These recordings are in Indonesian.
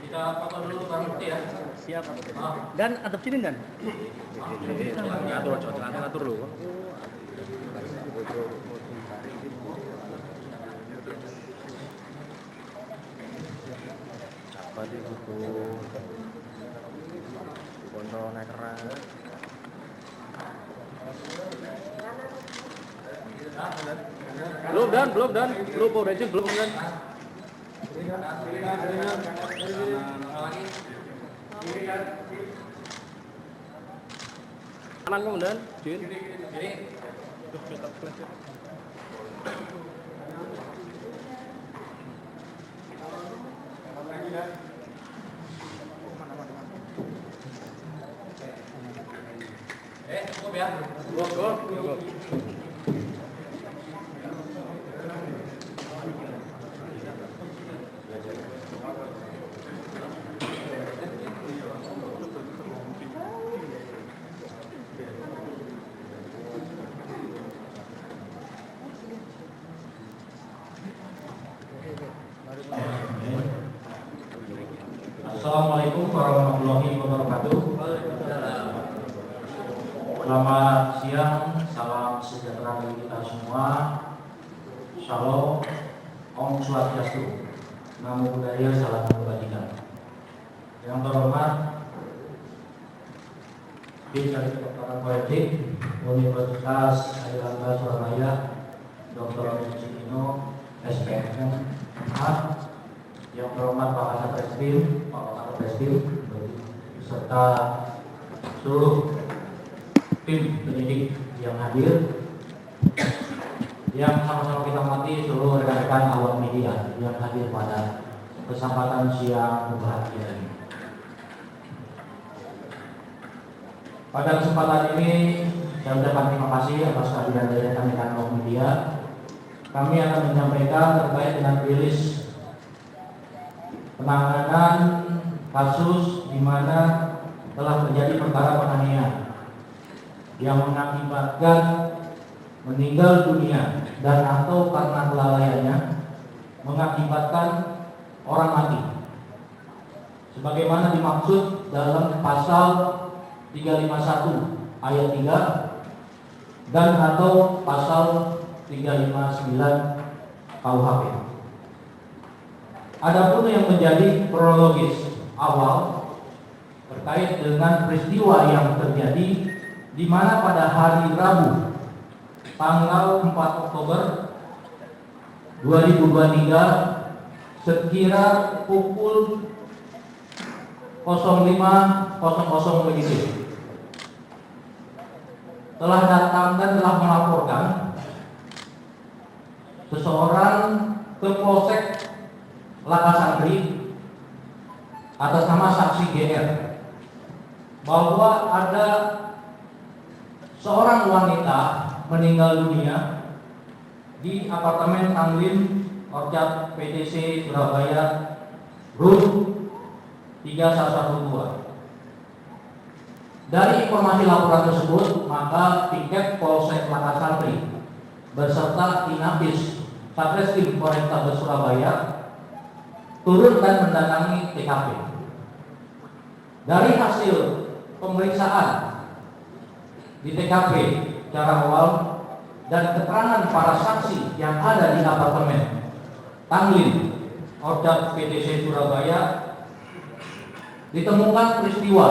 Kita foto dulu barang bukti ya. Siap. Dan atap sini dan. Ngatur dulu. Apa di buku kontrol nakeran. Belum dan belum rejim belum dan. Kanan kemudian, Jin. Cukup ya. Go. Assalamualaikum warahmatullahi wabarakatuh. Selamat siang, salam sejahtera bagi kita semua. Shalom, Om Swastiastu, Namo Buddhaya, salam kebajikan. Yang terhormat Dekan dari Kedokteran Forensik Universitas Airlangga Surabaya, Dr. Cino, SPM, yang terhormat Pak Kasat Reskrim, serta seluruh tim penyidik yang hadir, yang sama-sama kita hormati seluruh rekan-rekan awak media yang hadir pada kesempatan siang berbahagia ini. Pada kesempatan ini saya ucapkan terima kasih atas kehadiran dari rekan-rekan awak media. Kami akan menyampaikan terkait dengan rilis penanganan kasus di mana telah terjadi perkara penganiayaan yang mengakibatkan meninggal dunia dan atau karena kelalaiannya mengakibatkan orang mati, sebagaimana dimaksud dalam pasal 351 ayat 3 dan atau pasal 359 KUHP. Adapun yang menjadi kronologis awal terkait dengan peristiwa yang terjadi di mana pada hari Rabu tanggal 4 Oktober 2023 sekira pukul 05.00 WIB telah datang dan telah melaporkan seseorang ke Polsek Lakasantri atas nama saksi GR bahwa ada seorang wanita meninggal dunia di apartemen Tanglin Orchard PTC Surabaya room 3112. Dari informasi laporan tersebut, maka tiket Polsek Lakasantri beserta Inapis Satreskrim Polrestabes Surabaya turun dan mendatangi TKP. Dari hasil pemeriksaan di TKP secara awal dan keterangan para saksi yang ada di apartemen Tanglin Orchard PTC Surabaya, ditemukan peristiwa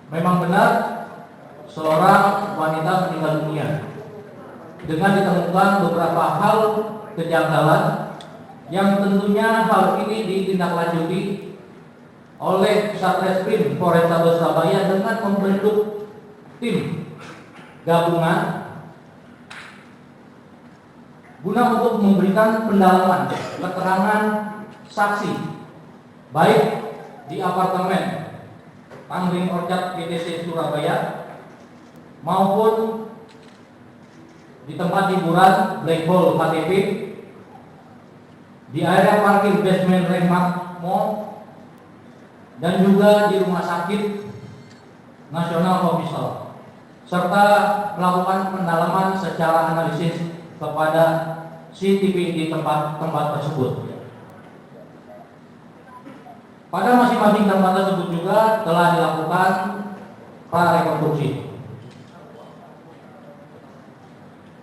memang benar seorang wanita meninggal dunia dengan ditemukan beberapa hal kejanggalan yang tentunya hal ini ditindaklanjuti oleh Satreskrim Polrestabes Surabaya dengan membentuk tim gabungan guna untuk memberikan pendalaman keterangan saksi baik di apartemen Tanglin Orchard PTC Surabaya maupun di tempat hiburan Black Hole KTP, di area parkir basement Renmark Mall, dan juga di Rumah Sakit Nasional Hospital, serta melakukan pendalaman secara analisis kepada CCTV di tempat-tempat tersebut. Pada masing-masing tempat tersebut juga telah dilakukan prarekonstruksi.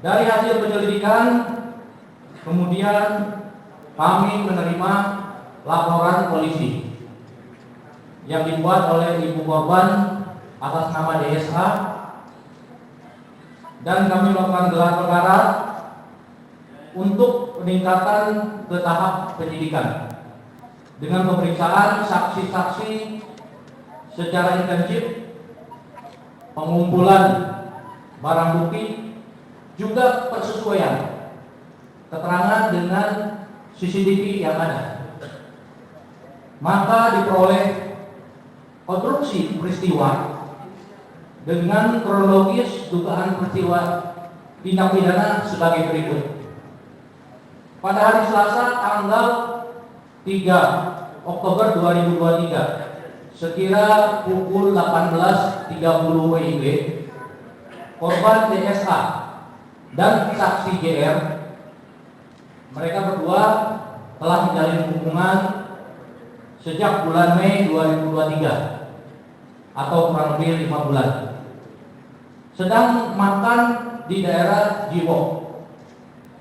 Dari hasil penyelidikan, kemudian kami menerima laporan polisi yang dibuat oleh ibu korban atas nama DSA, dan kami melakukan gelar perkara untuk peningkatan ke tahap penyidikan dengan pemeriksaan saksi-saksi secara intensif, pengumpulan barang bukti, juga persesuaian keterangan dengan CCTV yang ada. Maka diperoleh konstruksi peristiwa dengan kronologis dugaan peristiwa tindak pidana sebagai berikut. Pada hari Selasa tanggal 3 Oktober 2023 sekira pukul 18.30 WIB, korban DSA dan saksi GR, mereka berdua telah menjalin hubungan sejak bulan Mei 2023 atau kurang lebih 5 bulan, sedang makan di daerah Jiwo,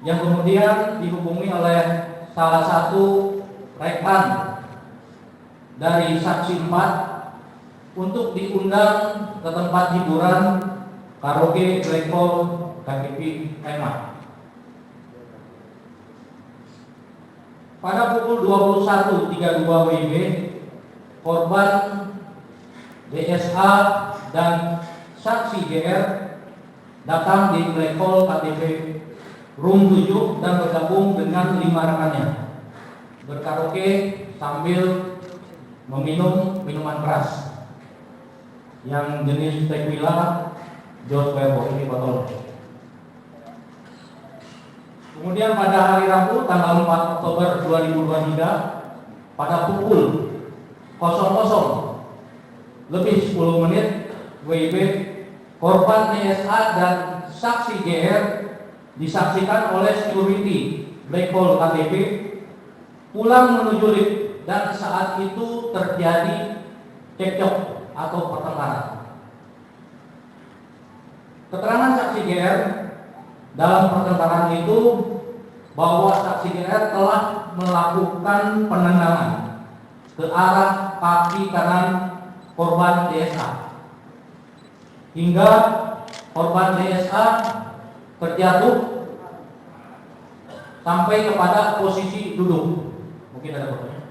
yang kemudian dihubungi oleh salah satu rekan dari saksi 4 untuk diundang ke tempat hiburan karaoke Blackpool KTP Emak. Pada pukul 21.32 WIB, korban DSA dan saksi GR datang di Blackpool KTP Room 7 dan bergabung dengan 5 rekannya berkaraoke sambil meminum minuman keras yang jenis tequila Jos Bebo, ini botol. Kemudian pada hari Rabu tanggal 4 Oktober 2023 pada pukul 00 lebih 10 menit WIB, korban DSA dan saksi GR disaksikan oleh security Blackpool KTP pulang menuju lift, dan saat itu terjadi cekcok atau pertengkaran. Keterangan saksi GR dalam pertengkaran itu bahwa saksi GR telah melakukan penendangan ke arah kaki kanan korban DSA hingga korban DSA terjatuh sampai kepada posisi duduk. Mungkin ada fotonya.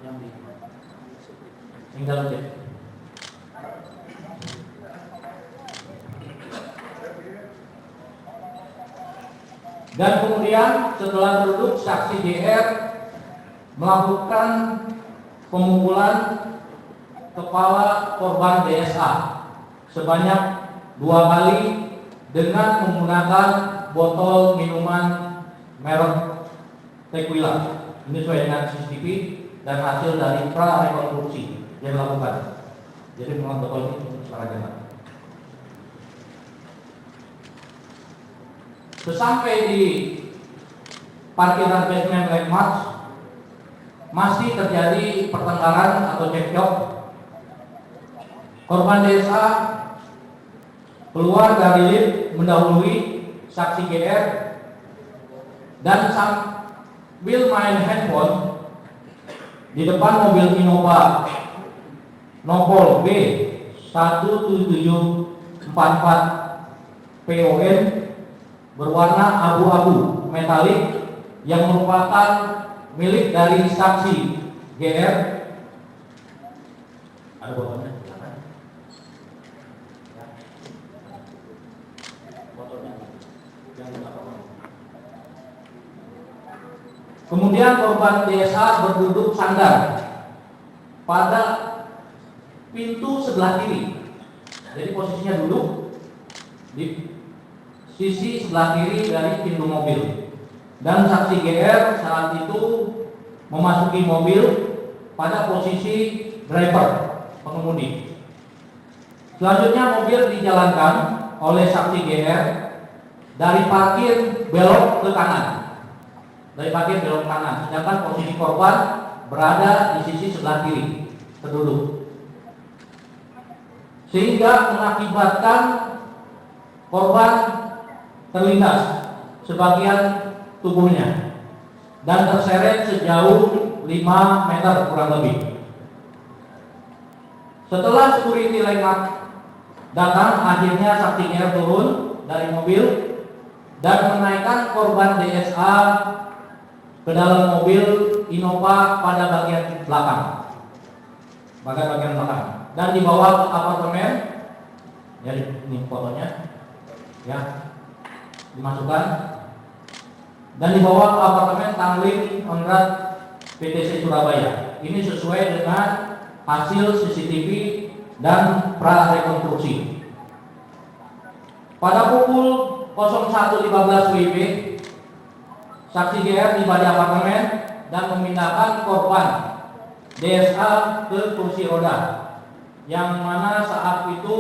Yang di tinggal cek. Dan kemudian setelah duduk, saksi GR melakukan pemukulan kepala korban DSA sebanyak 2 kali dengan menggunakan botol minuman merek tequila. Ini sesuai dengan CCTV dan hasil dari prarekonstruksi yang dilakukan. Jadi memang botol ini secara jelas. Sesampai di parkiran basement Landmark masih terjadi pertengkaran atau cekcok. Korban DSA keluar dari lift mendahului saksi GR dan sambil main handphone di depan mobil Innova Nopol B 1744 PON berwarna abu-abu metalik yang merupakan milik dari saksi GR. Ada botolnya? Kemudian korban DSA berduduk sandar pada pintu sebelah kiri. Jadi posisinya duduk di sisi sebelah kiri dari pintu mobil. Dan saksi GR saat itu memasuki mobil pada posisi driver, pengemudi. Selanjutnya mobil dijalankan oleh saksi GR dari parkir belok ke kanan dari parkir belok kanan, sedangkan posisi korban berada di sisi sebelah kiri terduduk, sehingga mengakibatkan korban terlindas sebagian tubuhnya dan terseret sejauh 5 meter kurang lebih. Setelah security landmark datang, akhirnya saksi GR turun dari mobil dan menaikkan korban DSA ke dalam mobil Innova pada bagian belakang, dan dibawa ke apartemen. Ya, ini fotonya, ya, dimasukkan dan dibawa ke apartemen Tangling Onrat PTC Surabaya. Ini sesuai dengan hasil CCTV dan prarekonstruksi. Pada pukul 01.15 WIB, saksi GR tiba di apartemen dan memindahkan korban DSA ke kursi roda, yang mana saat itu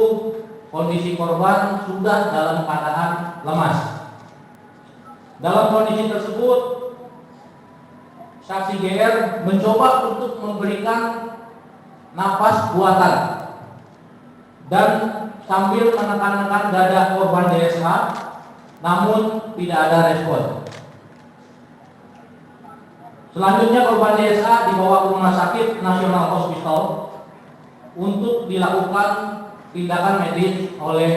kondisi korban sudah dalam keadaan lemas. Dalam kondisi tersebut, saksi GR mencoba untuk memberikan napas buatan dan sambil menekan-nekan dada korban DSA, namun tidak ada respon. Selanjutnya korban DSA dibawa ke Rumah Sakit Nasional Hospital untuk dilakukan tindakan medis oleh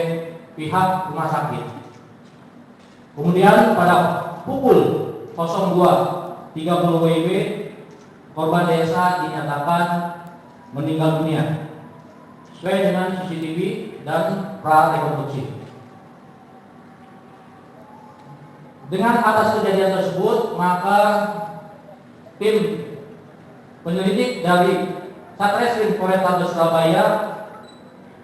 pihak rumah sakit. Kemudian pada pukul 02.30 WIB, korban DSA dinyatakan meninggal dunia sesuai dengan CCTV dan prarekonstruksi. Dengan atas kejadian tersebut, maka tim penyelidik dari Satreskrim Polrestabes Surabaya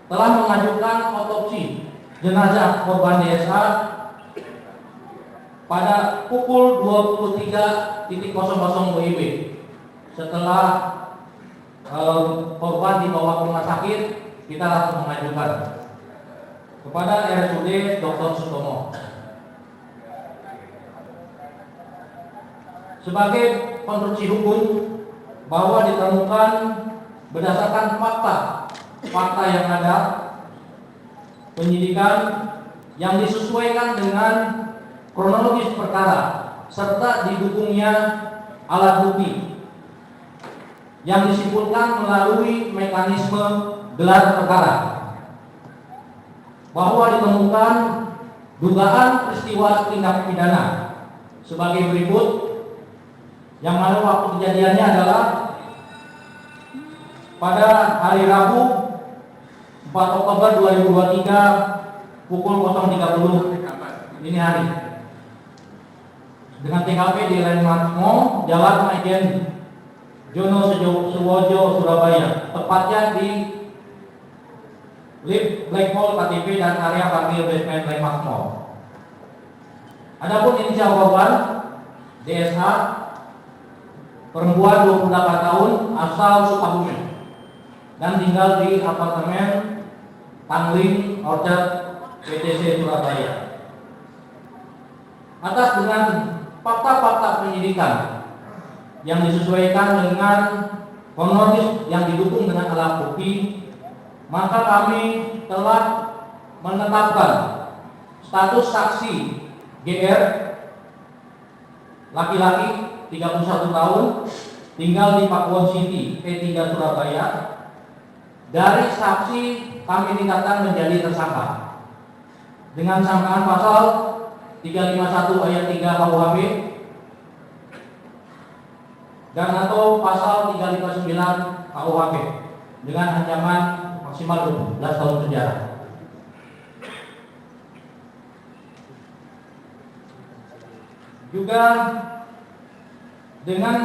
telah mengajukan otopsi jenazah korban DSA pada pukul 23.00 WIB. Setelah korban dibawa ke rumah sakit, kita langsung mengajukan kepada RSUD Dr. Sutomo. Sebagai konstruksi hukum, bahwa ditemukan berdasarkan fakta yang ada, penyidikan yang disesuaikan dengan kronologis perkara serta didukungnya alat bukti yang disimpulkan melalui mekanisme gelar perkara, bahwa ditemukan dugaan peristiwa tindak pidana sebagai berikut, yang mana waktu kejadiannya adalah pada hari Rabu 4 Oktober 2023 pukul 0.30 dini hari, dengan TKP di Landmark Mall, Jalan Maijen Jono Suwojo, Surabaya, tepatnya di lift Black Hole KTP dan area parkir basement Landmark Mall. Adapun inisial korban DSA, perempuan 28 tahun, asal Sukabumi, dan tinggal di apartemen Tangling Orchard PTC Surabaya. Atas dengan fakta-fakta penyidikan yang disesuaikan dengan kronologis yang didukung dengan alat bukti, maka kami telah menetapkan status saksi GR, laki-laki 31 tahun, tinggal di Pakuwon City, P3 Surabaya. Dari saksi kami tingkatkan menjadi tersangka dengan sangkaan pasal 351 ayat 3 KUHP dan atau pasal 359 KUHP dengan ancaman maksimal 12 tahun penjara. Juga dengan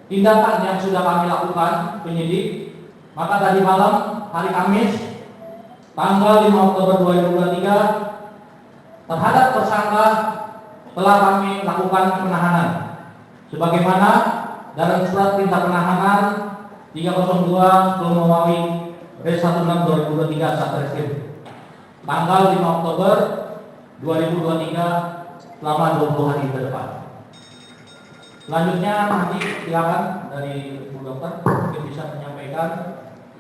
tindakan yang sudah kami lakukan penyidik, maka tadi malam hari Kamis tanggal 5 Oktober 2023 terhadap tersangka telah kami lakukan penahanan sebagaimana dalam surat perintah penahanan 302 Romawi Res 16 2023 Satreskrim tanggal 5 Oktober 2023 selama 20 hari ke depan. Selanjutnya nanti silakan dari Bu Dokter mungkin bisa menyampaikan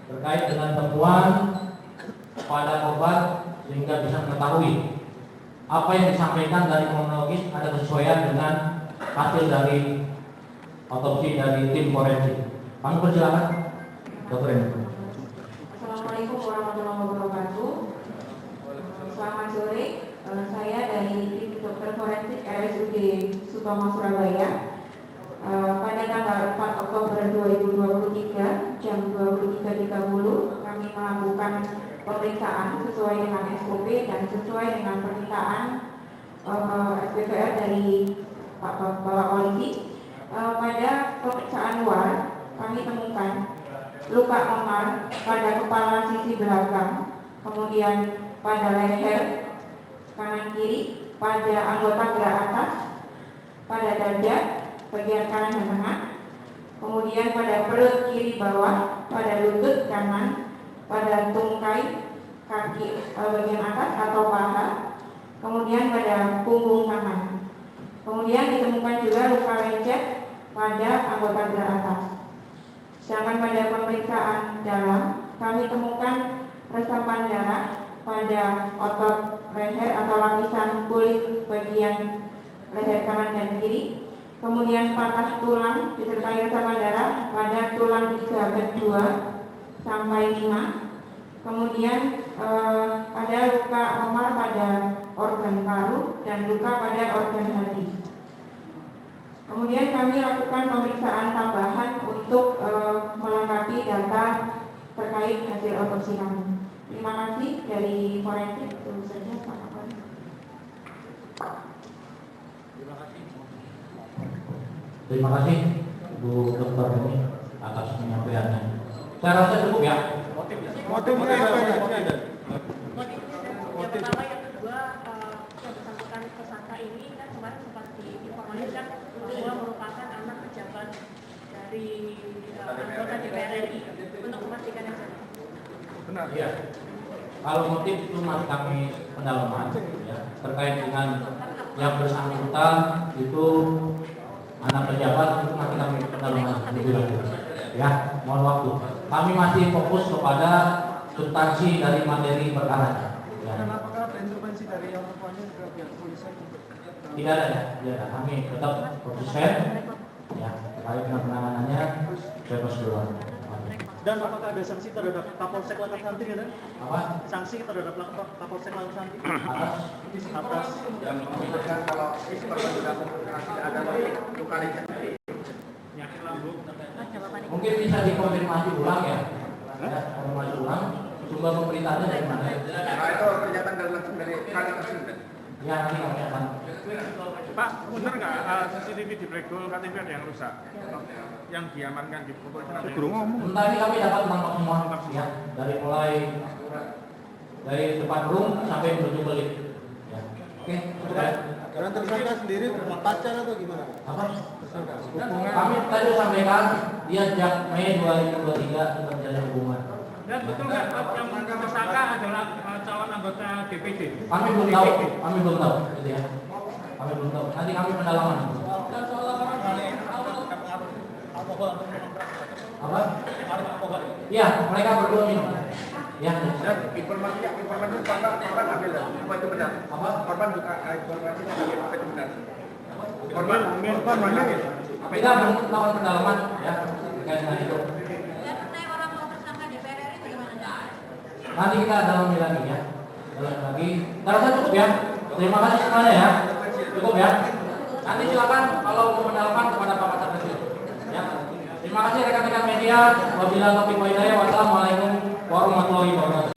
terkait dengan temuan pada korban sehingga bisa mengetahui apa yang disampaikan dari kronologis ada kesesuaian dengan hasil dari otopsi dari tim forensik. Kami persilakan, Dokter Eni. Assalamualaikum warahmatullahi wabarakatuh. Selamat sore, saya dari tim dokter forensik RSUD Sutomo Surabaya. Pada tanggal 4 Oktober 2023 jam 23.30 kami melakukan pemeriksaan sesuai dengan SOP dan sesuai dengan permintaan SPPR dari Bapak Polisi. Pada pemeriksaan luar kami temukan luka memar pada kepala sisi belakang, kemudian pada leher kanan kiri, pada anggota gerak atas, pada dada bagian kanan dan tengah, kemudian pada perut kiri bawah, pada lutut kanan, pada tungkai kaki bagian atas atau paha, kemudian pada punggung kanan. Kemudian ditemukan juga luka lecet pada anggota gerak atas. Sedangkan pada pemeriksaan dalam kami temukan resapan darah pada otot leher atau lapisan kulit bagian leher kanan dan kiri. Kemudian patah tulang disertai resapan darah pada tulang iga kedua sampai 5. Kemudian ada luka memar pada organ paru dan luka pada organ hati. Kemudian kami lakukan pemeriksaan tambahan untuk melengkapi data terkait hasil otopsi kami. Terima kasih dari forensik. Itu saja, Pak Kapolri. Terima kasih Bu Dokter ini atas penyampaiannya. Saya rasa cukup ya. Motifnya apa ya? Yang pertama, yang kedua, yang bersangkutan tersangka ini kan kemarin sempat diinformasikan bahwa merupakan anak pejabat dari anggota DPR RI. Untuk memastikan yang sama. Benar. Iya. Kalau motif itu masih kami pendalaman ya, terkait dengan yang bersangkutan itu anak pejabat itu masih kami pendalaman lebih lanjut. Ya, mohon waktu. Kami masih fokus kepada substansi dari materi perkara. Ya. Dan apakah ada intervensi dari yang tuanya juga pihak kepolisian untuk Tidak ada ya, tidak ada. Kami tetap konsisten ya, terkait dengan penanganannya bebas duluan. Dan apakah ada sanksi terhadap Kapolsek Laksanti ya? Apa? Sanksi terhadap Kapolsek Laksanti Atas yang menyebutkan kalau korban sudah mengkomunikasi ada luka lecet. mungkin bisa dikonfirmasi ulang ya, konfirmasi ulang sumber pemberitaannya dari mana? Nah itu pernyataan dari langsung dari kalian tersebut. Ya nanti kami akan. Pak, benar nggak CCTV di Bregol KTP ada yang rusak? Yang diamankan di kepolisian ada yang rusak? Entah ini kami dapat menangkap semua ya, dari mulai dari depan room sampai menuju belik. Ya. Oke, sudah. Karena tersangka sendiri pacar atau gimana? Apa? Kami tadi sampaikan dia sejak Mei 2023 sudah menjalin hubungan. Dan betul nggak yang tersangka adalah calon anggota DPD? Kami belum tahu, gitu ya. Kami belum tahu. Nanti kami pendalaman. Apa? Iya, mereka berdua minum. Ya. Dan informasi korban ambil apa itu benar? Apa? Korban juga informasinya ambil apa itu benar? Korban ambil. Kita belum melakukan pendalaman ya terkait dengan itu. Dan mengenai orang tersangka DPR RI bagaimana? Nanti kita dalami lagi ya. Dalami lagi. Saya rasa cukup ya. Terima kasih semuanya ya. Cukup ya. Nanti silakan kalau mau pendalaman kepada Pak Kasat Reskrim. Ya. Terima kasih rekan-rekan media. Wabillahi taufiq wal hidayah. Wassalamualaikum warahmatullahi wabarakatuh.